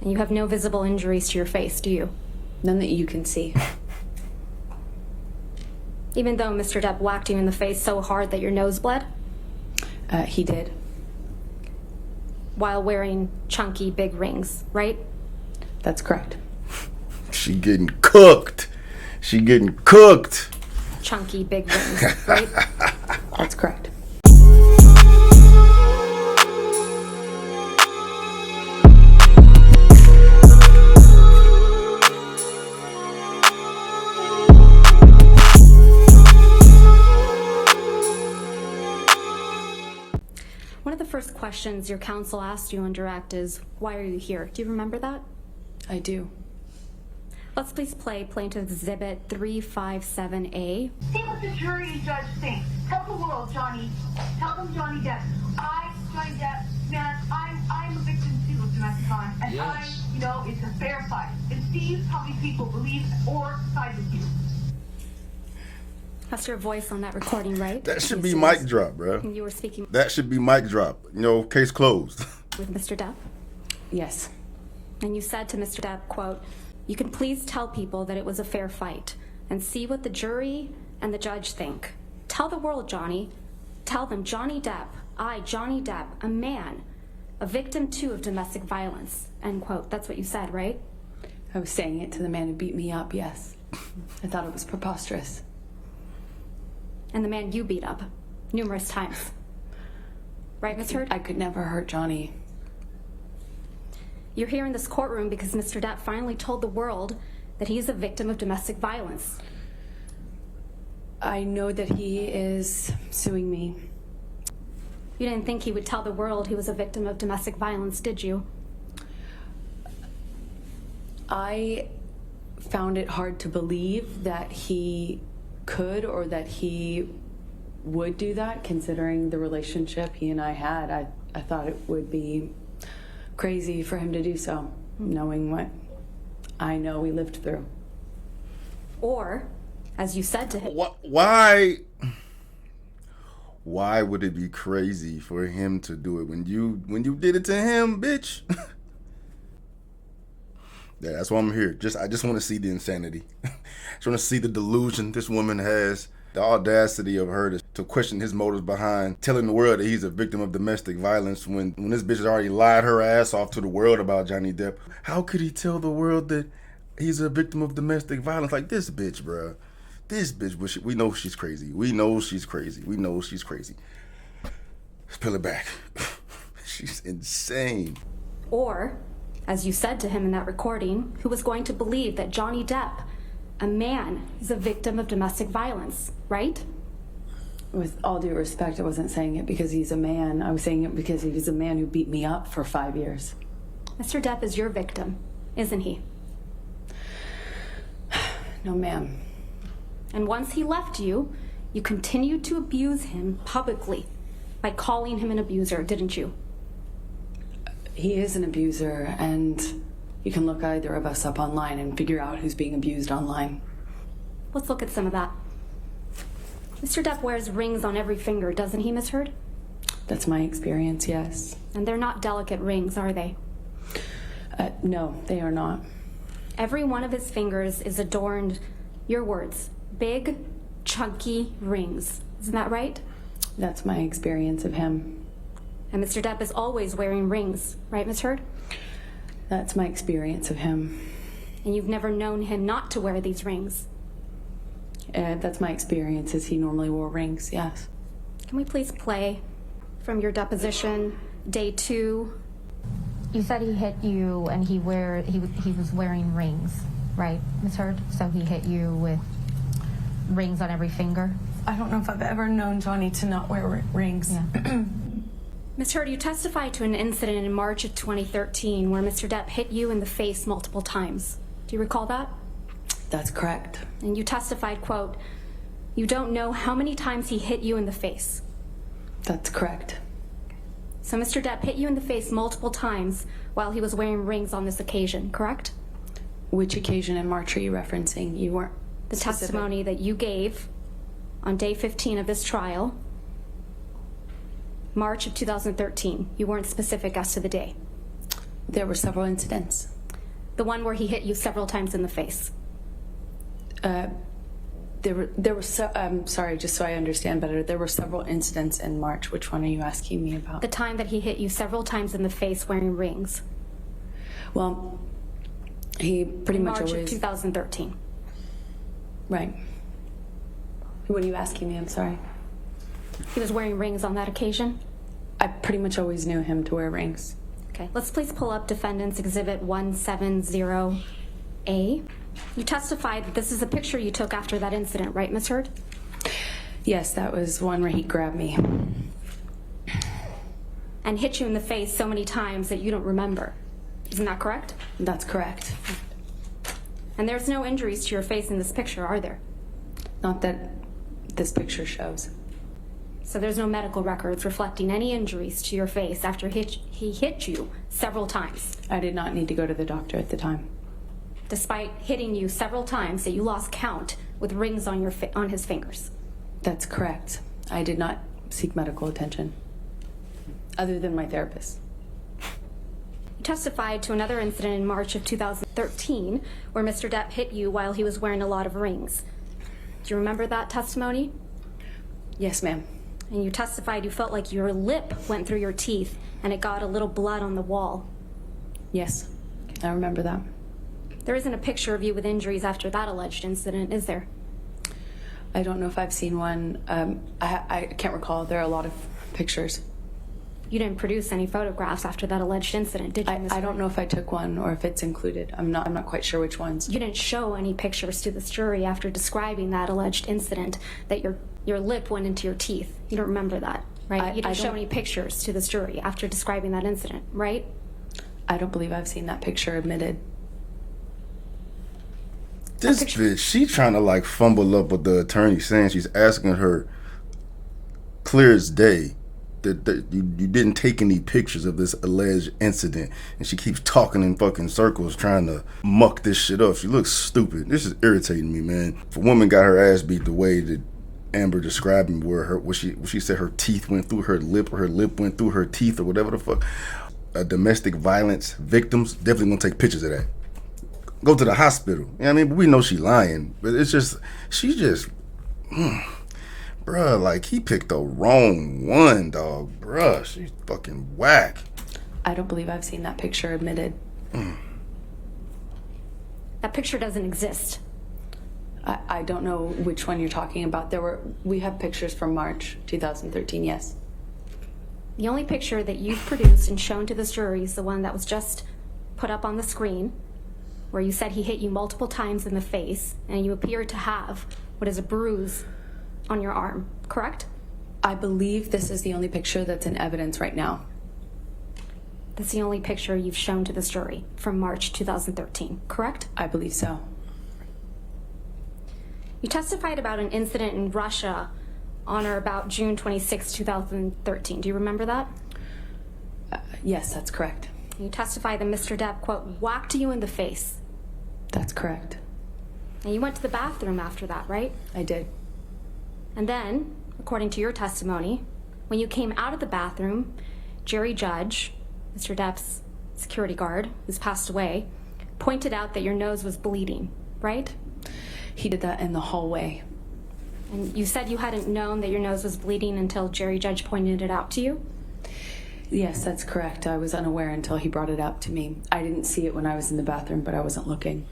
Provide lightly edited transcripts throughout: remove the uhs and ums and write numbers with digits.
You have no visible injuries to your face, do you? None that you can see. Even though Mr. Depp whacked you in the face so hard that your nose bled? He did. While wearing chunky big rings, right? That's correct. She getting cooked. She getting cooked. Chunky big rings, right? That's correct. One of the first questions your counsel asked you on direct is, why are you here? Do you remember that? I do. Let's please play Plaintiff Exhibit 357A. See what the jury and judge think. Tell the world, Johnny. Tell them Johnny Depp. Johnny Depp, man, I'm a victim too of domestic violence. And yes. It's a fair fight. And see how many people believe or side with you. That's your voice on that recording, right? That should be mic drop, bro. You were speaking. That should be mic drop. Case closed. With Mr. Depp? Yes. And you said to Mr. Depp, quote, "You can please tell people that it was a fair fight and see what the jury and the judge think. Tell the world, Johnny. Tell them Johnny Depp, Johnny Depp, a man, a victim too of domestic violence," end quote. That's what you said, right? I was saying it to the man who beat me up, yes. I thought it was preposterous. And the man you beat up numerous times. Right, Ms. Heard? I could never hurt Johnny. You're here in this courtroom because Mr. Depp finally told the world that he's a victim of domestic violence. I know that he is suing me. You didn't think he would tell the world he was a victim of domestic violence, did you? I found it hard to believe that he could or that he would do that, considering the relationship he and I had. I thought it would be crazy for him to do so, knowing what I know we lived through. Or, as you said to him... Why would it be crazy for him to do it when you did it to him, bitch? Yeah, that's why I'm here. I just want to see the insanity. I just want to see the delusion this woman has, the audacity of her to question his motives behind telling the world that he's a victim of domestic violence when this bitch has already lied her ass off to the world about Johnny Depp. How could he tell the world that he's a victim of domestic violence? Like, this bitch, bruh. This bitch, we know she's crazy. We know she's crazy. We know she's crazy. Let's peel it back. She's insane. Or, as you said to him in that recording, who was going to believe that Johnny Depp, a man, is a victim of domestic violence, right? With all due respect, I wasn't saying it because he's a man. I was saying it because he was a man who beat me up for 5 years. Mr. Depp is your victim, isn't he? No, ma'am. And once he left you, you continued to abuse him publicly by calling him an abuser, didn't you? He is an abuser, and you can look either of us up online and figure out who's being abused online. Let's look at some of that. Mr. Depp wears rings on every finger, doesn't he, Miss Heard? That's my experience, yes. And they're not delicate rings, are they? No, they are not. Every one of his fingers is adorned, your words, big, chunky rings. Isn't that right? That's my experience of him. And Mr. Depp is always wearing rings, right, Miss Heard? That's my experience of him. And you've never known him not to wear these rings? That's my experience, is he normally wore rings, yes. Can we please play from your deposition, day 2? You said he hit you and he was wearing rings, right, Ms. Heard? So he hit you with rings on every finger? I don't know if I've ever known Johnny to not wear rings. Yeah. Ms. Heard, you testified to an incident in March of 2013 where Mr. Depp hit you in the face multiple times. Do you recall that? That's correct. And you testified, quote, "You don't know how many times he hit you in the face." That's correct. So Mr. Depp hit you in the face multiple times while he was wearing rings on this occasion, correct? Which occasion in March are you referencing? You weren't The specific. testimony that you gave on day 15 of this trial, March of 2013. You weren't specific as to the day. There were several incidents. The one where he hit you several times in the face. I'm sorry, just so I understand better, there were several incidents in March. Which one are you asking me about? The time that he hit you several times in the face wearing rings. Well, he pretty In much March of always... 2013. Right. What are you asking me? I'm sorry. He was wearing rings on that occasion? I pretty much always knew him to wear rings. Okay, let's please pull up Defendant's Exhibit 170A. You testified that this is a picture you took after that incident, right, Ms. Heard? Yes, that was one where he grabbed me. And hit you in the face so many times that you don't remember. Isn't that correct? That's correct. And there's no injuries to your face in this picture, are there? Not that this picture shows. So there's no medical records reflecting any injuries to your face after he hit you several times, I did not need to go to the doctor at the time. despite hitting you several times that you lost count with rings on on his fingers. That's correct. I did not seek medical attention, other than my therapist. You testified to another incident in March of 2013 where Mr. Depp hit you while he was wearing a lot of rings. Do you remember that testimony? Yes, ma'am. And you testified you felt like your lip went through your teeth and it got a little blood on the wall. Yes, I remember that. There isn't a picture of you with injuries after that alleged incident, is there? I don't know if I've seen one. I can't recall. There are a lot of pictures. You didn't produce any photographs after that alleged incident, did you, Ms. I don't know if I took one or if it's included. I'm not quite sure which ones. You didn't show any pictures to this jury after describing that alleged incident that your lip went into your teeth. You don't remember that, right? You didn't show any pictures to this jury after describing that incident, right? I don't believe I've seen that picture admitted. This bitch, she trying to like fumble up with the attorney saying she's asking her clear as day that you didn't take any pictures of this alleged incident, and she keeps talking in fucking circles trying to muck this shit up. She looks stupid. This is irritating me, man. If a woman got her ass beat the way that Amber described me, where she said her teeth went through her lip, or her lip went through her teeth, or whatever the fuck. Domestic violence victims definitely gonna take pictures of that. Go to the hospital. You know what I mean? But we know she lying. But it's just, she just, bruh, like he picked the wrong one, dog. Bruh, she's fucking whack. I don't believe I've seen that picture admitted. That picture doesn't exist. I don't know which one you're talking about. We have pictures from March 2013, yes. The only picture that you've produced and shown to this jury is the one that was just put up on the screen, where you said he hit you multiple times in the face, and you appear to have what is a bruise on your arm, correct? I believe this is the only picture that's in evidence right now. That's the only picture you've shown to this jury from March 2013, correct? I believe so. You testified about an incident in Russia on or about June 26, 2013. Do you remember that? Yes, that's correct. You testified that Mr. Depp, quote, whacked you in the face. That's correct. And you went to the bathroom after that, right? I did. And then, according to your testimony, when you came out of the bathroom, Jerry Judge, Mr. Depp's security guard, who's passed away, pointed out that your nose was bleeding, right? He did that in the hallway. And you said you hadn't known that your nose was bleeding until Jerry Judge pointed it out to you? Yes, that's correct. I was unaware until he brought it up to me. I didn't see it when I was in the bathroom, but I wasn't looking.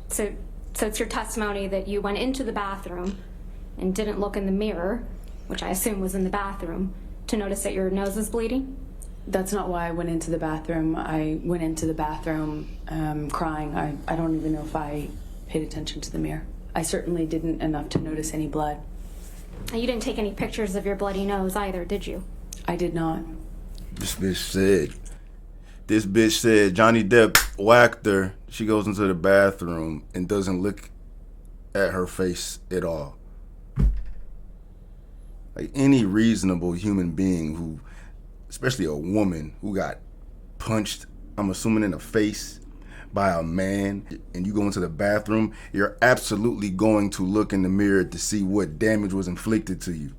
So it's your testimony that you went into the bathroom and didn't look in the mirror, which I assume was in the bathroom, to notice that your nose was bleeding? That's not why I went into the bathroom. I went into the bathroom crying. I don't even know if I paid attention to the mirror. I certainly didn't enough to notice any blood. And you didn't take any pictures of your bloody nose either, did you? I did not. This bitch said Johnny Depp whacked her. She goes into the bathroom and doesn't look at her face at all. Like any reasonable human being who, especially a woman who got punched, I'm assuming in the face by a man, and you go into the bathroom, you're absolutely going to look in the mirror to see what damage was inflicted to you.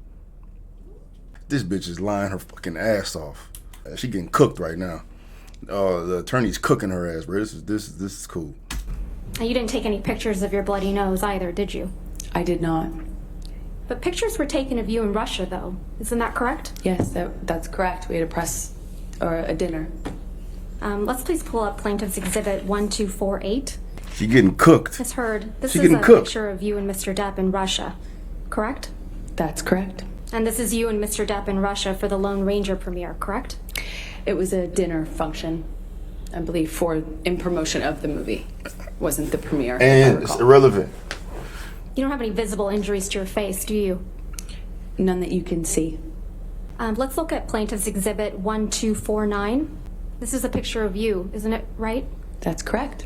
This bitch is lying her fucking ass off. She getting cooked right now. The attorney's cooking her ass, bro. This is cool. And you didn't take any pictures of your bloody nose either, did you? I did not. But pictures were taken of you in Russia, though. Isn't that correct? Yes, that's correct. We had a press or a dinner. Let's please pull up Plaintiff's Exhibit 1248. She getting cooked. Ms. Heard, this She is getting a cooked. picture of you and Mr. Depp in Russia, correct? That's correct. And this is you and Mr. Depp in Russia for the Lone Ranger premiere, correct? It was a dinner function, I believe, in promotion of the movie. Wasn't the premiere. if I And it's recall. irrelevant. You don't have any visible injuries to your face, do you? None that you can see. Let's look at Plaintiff's Exhibit 1249. This is a picture of you, isn't it right? That's correct.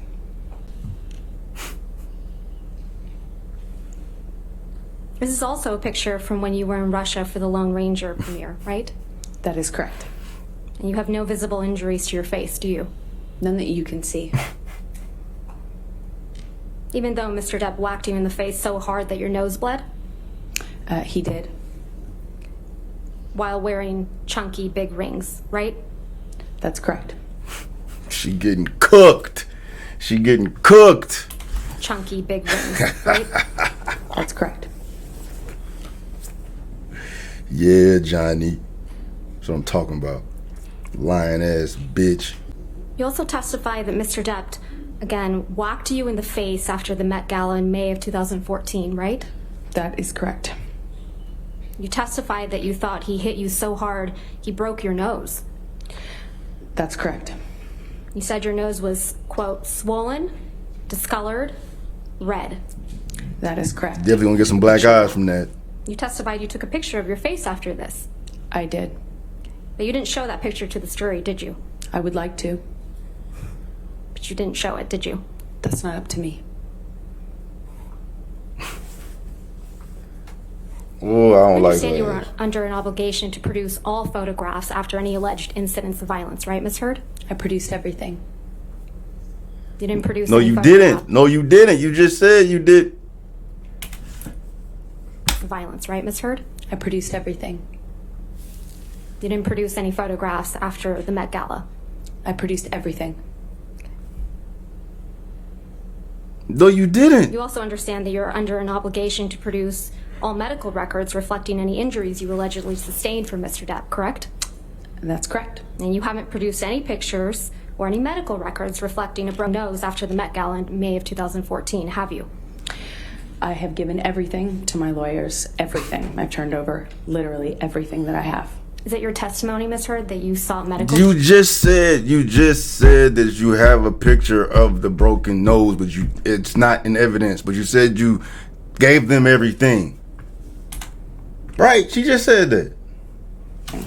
This is also a picture from when you were in Russia for the Lone Ranger premiere, right? That is correct. And you have no visible injuries to your face, do you? None that you can see. Even though Mr. Depp whacked you in the face so hard that your nose bled? He did. While wearing chunky big rings, right? That's correct. She getting cooked. She getting cooked. Chunky big rings, right? That's correct. Yeah, Johnny. That's what I'm talking about. Lying ass bitch. You also testify that Mr. Depp, again, whacked you in the face after the Met Gala in May of 2014, right? That is correct. You testified that you thought he hit you so hard he broke your nose. That's correct. You said your nose was, quote, swollen, discolored, red. That is correct. Definitely gonna get some black eyes from that. You testified you took a picture of your face after this. I did. But you didn't show that picture to the jury, did you? I would like to. But you didn't show it, did you? That's not up to me. Oh, I I don't like understand you her were ass. under an obligation to produce all photographs after any alleged incidents of violence, right, Ms. Heard? I produced everything. You didn't produce No, any you photographs didn't. No, you didn't. You just said you did. of violence, right, Ms. Heard? I produced everything. You didn't produce any photographs after the Met Gala. I produced everything. No, you didn't. You also understand that you're under an obligation to produce all medical records reflecting any injuries you allegedly sustained from Mr. Depp, correct? That's correct. And you haven't produced any pictures or any medical records reflecting a broken nose after the Met Gala in May of 2014, have you? I have given everything to my lawyers. Everything. I've turned over literally everything that I have. Is it your testimony, Ms. Heard, that you sought medical? You just said that you have a picture of the broken nose, but it's not in evidence. But you said you gave them everything. Right? She just said that.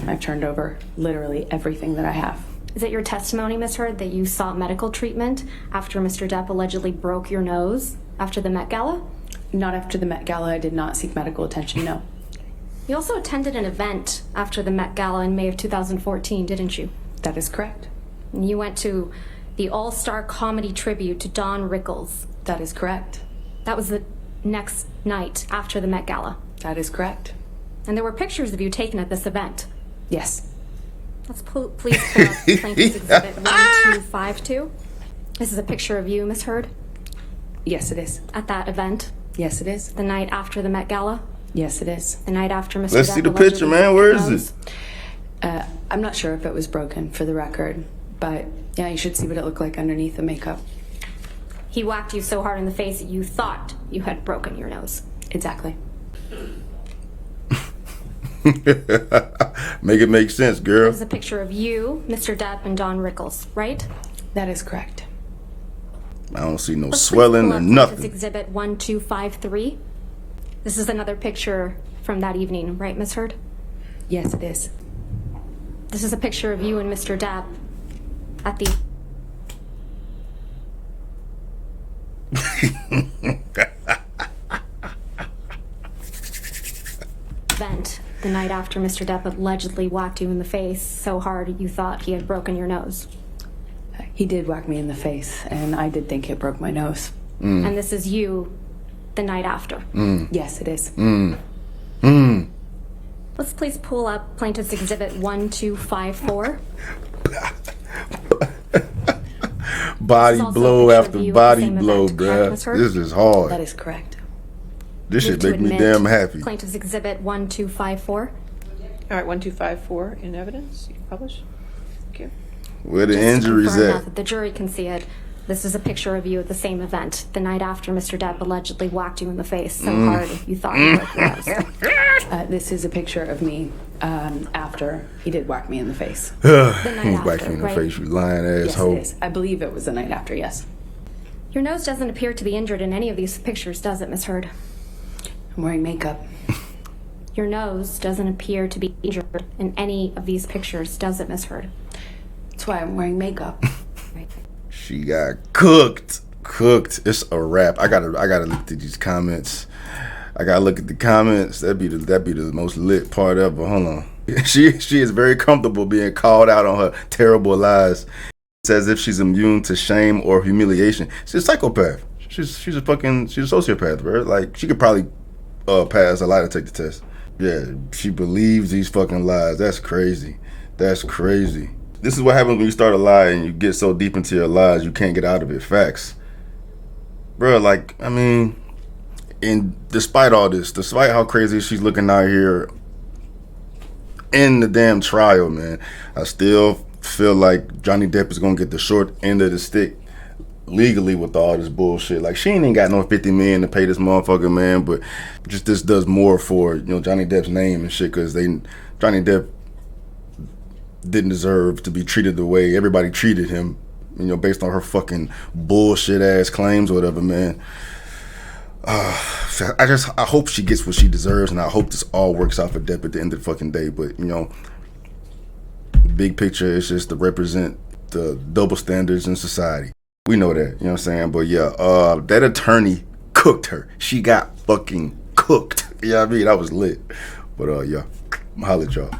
I've turned over literally everything that I have. Is it your testimony, Ms. Heard, that you sought medical treatment after Mr. Depp allegedly broke your nose after the Met Gala? Not after the Met Gala. I did not seek medical attention, no. You also attended an event after the Met Gala in May of 2014, didn't you? That is correct. And you went to the All-Star Comedy Tribute to Don Rickles. That is correct. That was the next night after the Met Gala. That is correct. And there were pictures of you taken at this event. Yes. Let's please pull up Plaintiff's Exhibit 1252. This is a picture of you, Ms. Heard, Yes, it is. at that event, Yes, it is. the night after the Met Gala, Yes, it is. the night after Mr. Let's Depp see the allegedly picture, man. broke Where your is nose. it? I'm not sure if it was broken for the record, but yeah, you should see what it looked like underneath the makeup. He whacked you so hard in the face that you thought you had broken your nose. Exactly. Make it make sense, girl. This is a picture of you, Mr. Depp, and Don Rickles, right? That is correct. I don't see no Let's please swelling pull or up nothing. Plaintiff's Exhibit 1253. This is another picture from that evening, right, Ms. Heard? Yes, it is. This is a picture of you and Mr. Depp at the event the night after Mr. Depp allegedly whacked you in the face so hard you thought he had broken your nose. He did whack me in the face, and I did think it broke my nose. And this is you the night after. Yes, it is. Let's please pull up Plaintiff's Exhibit 1254. Body also a blow picture of after you at the body same blow, event, correct, bruh. Ms. Heard? This is hard. That is correct. This shit Move to make me admit damn happy. Plaintiff's Exhibit 1254. All right, 1254 in evidence. You can publish. Thank you. Where the Just to injuries confirm now at? that the jury can see it. This is a picture of you at the same event, the night after Mr. Depp allegedly whacked you in the face so hard you thought you were gross. This is a picture of me after he did whack me in the face. He's whack after, you in the right? face, you lying Yes, asshole. it is. I believe it was the night after, yes. Your nose doesn't appear to be injured in any of these pictures, does it, Miss Heard? I'm wearing makeup. Your nose doesn't appear to be injured in any of these pictures, does it, Miss Heard? That's why I'm wearing makeup. Right. She got cooked. Cooked. It's a wrap. I gotta look at these comments. I gotta look at the comments. That'd be the most lit part ever. Hold on. She is very comfortable being called out on her terrible lies. It's as if she's immune to shame or humiliation. She's a psychopath. She's a sociopath, bro. Like, she could probably pass a lie detector test. Yeah, she believes these fucking lies. That's crazy. That's crazy. This is what happens when you start a lie and you get so deep into your lies you can't get out of it. Facts. Bro, like, I mean, and despite all this, despite how crazy she's looking out here in the damn trial, man, I still feel like Johnny Depp is gonna get the short end of the stick legally with all this bullshit. Like, she ain't even got no 50 million to pay this motherfucker, man, but just this does more for, you know, Johnny Depp's name and shit, because Johnny Depp didn't deserve to be treated the way everybody treated him, you know, based on her fucking bullshit ass claims or whatever, man. I hope she gets what she deserves, and I hope this all works out for Depp at the end of the fucking day. But, you know, big picture is just to represent the double standards in society. We know that, you know what I'm saying? But yeah, that attorney cooked her. She got fucking cooked. You know what I mean? That was lit. But yeah, I'm holla at y'all.